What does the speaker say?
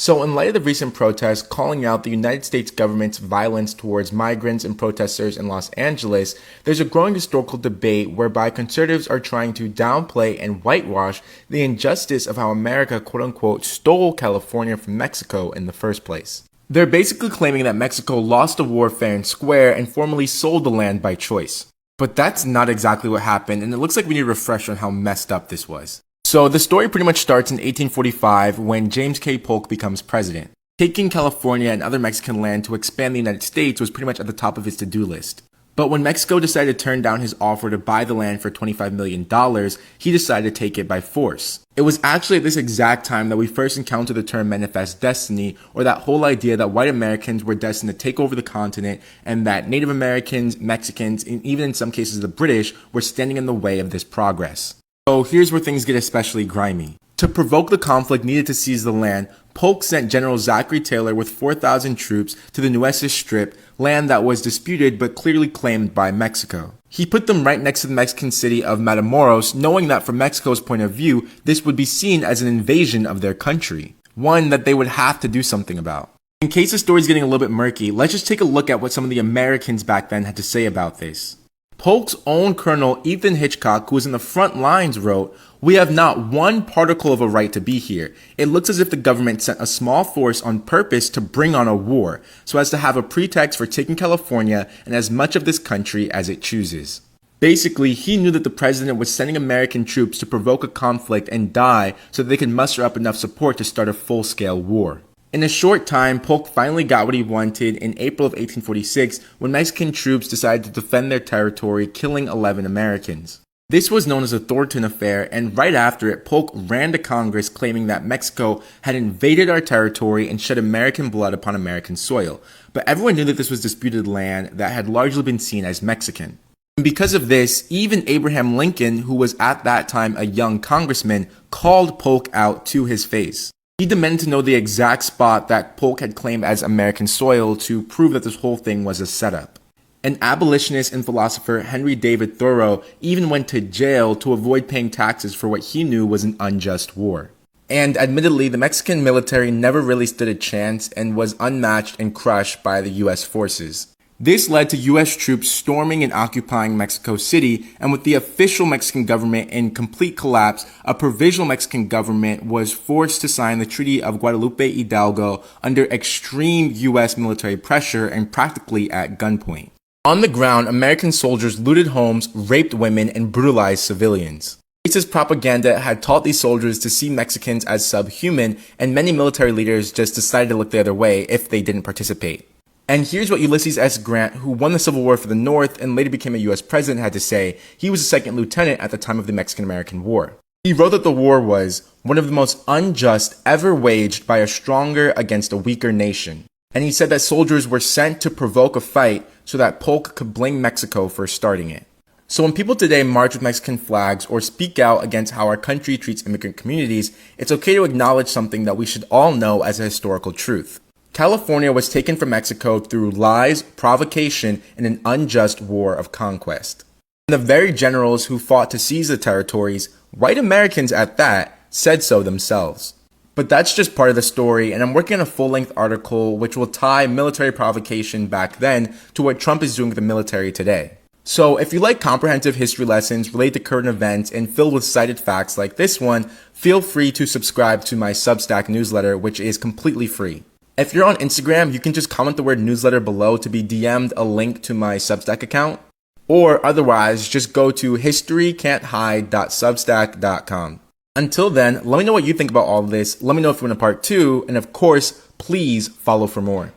So in light of the recent protests calling out the United States government's violence towards migrants and protesters in Los Angeles, there's a growing historical debate whereby conservatives are trying to downplay and whitewash the injustice of how America quote-unquote stole California from Mexico in the first place. They're basically claiming that Mexico lost the war fair and square and formally sold the land by choice. But that's not exactly what happened, and it looks like we need a refresh on how messed up this was. So the story pretty much starts in 1845 when James K. Polk becomes president. Taking California and other Mexican land to expand the United States was pretty much at the top of his to-do list. But when Mexico decided to turn down his offer to buy the land for $25 million, he decided to take it by force. It was actually at this exact time that we first encountered the term manifest destiny, or that whole idea that white Americans were destined to take over the continent and that Native Americans, Mexicans, and even in some cases the British were standing in the way of this progress. So here's where things get especially grimy. To provoke the conflict needed to seize the land, Polk sent General Zachary Taylor with 4,000 troops to the Nueces Strip, land that was disputed but clearly claimed by Mexico. He put them right next to the Mexican city of Matamoros, knowing that from Mexico's point of view, this would be seen as an invasion of their country, one that they would have to do something about. In case the story's getting a little bit murky, let's just take a look at what some of the Americans back then had to say about this. Polk's own Colonel Ethan Hitchcock, who was in the front lines, wrote, "We have not one particle of a right to be here. It looks as if the government sent a small force on purpose to bring on a war, so as to have a pretext for taking California and as much of this country as it chooses." Basically, he knew that the president was sending American troops to provoke a conflict and die so that they could muster up enough support to start a full-scale war. In a short time, Polk finally got what he wanted in April of 1846 when Mexican troops decided to defend their territory, killing 11 Americans. This was known as the Thornton Affair, and right after it, Polk ran to Congress claiming that Mexico had invaded our territory and shed American blood upon American soil. But everyone knew that this was disputed land that had largely been seen as Mexican. And because of this, even Abraham Lincoln, who was at that time a young congressman, called Polk out to his face. He demanded to know the exact spot that Polk had claimed as American soil to prove that this whole thing was a setup. An abolitionist and philosopher, Henry David Thoreau, even went to jail to avoid paying taxes for what he knew was an unjust war. And admittedly, the Mexican military never really stood a chance and was unmatched and crushed by the US forces. This led to US troops storming and occupying Mexico City, and with the official Mexican government in complete collapse, a provisional Mexican government was forced to sign the Treaty of Guadalupe Hidalgo under extreme US military pressure and practically at gunpoint. On the ground, American soldiers looted homes, raped women, and brutalized civilians. Racist propaganda had taught these soldiers to see Mexicans as subhuman, and many military leaders just decided to look the other way if they didn't participate. And here's what Ulysses S. Grant, who won the Civil War for the North and later became a US president, had to say. He was a second lieutenant at the time of the Mexican-American War. He wrote that the war was one of the most unjust ever waged by a stronger against a weaker nation. And he said that soldiers were sent to provoke a fight so that Polk could blame Mexico for starting it. So when people today march with Mexican flags or speak out against how our country treats immigrant communities, it's okay to acknowledge something that we should all know as a historical truth. California was taken from Mexico through lies, provocation, and an unjust war of conquest. And the very generals who fought to seize the territories, white Americans at that, said so themselves. But that's just part of the story, and I'm working on a full-length article which will tie military provocation back then to what Trump is doing with the military today. So if you like comprehensive history lessons related to current events and filled with cited facts like this one, feel free to subscribe to my Substack newsletter, which is completely free. If you're on Instagram, you can just comment the word newsletter below to be DM'd a link to my Substack account. Or otherwise, just go to historycan'thide.substack.com. Until then, let me know what you think about all of this. Let me know if you want a part 2. And of course, please follow for more.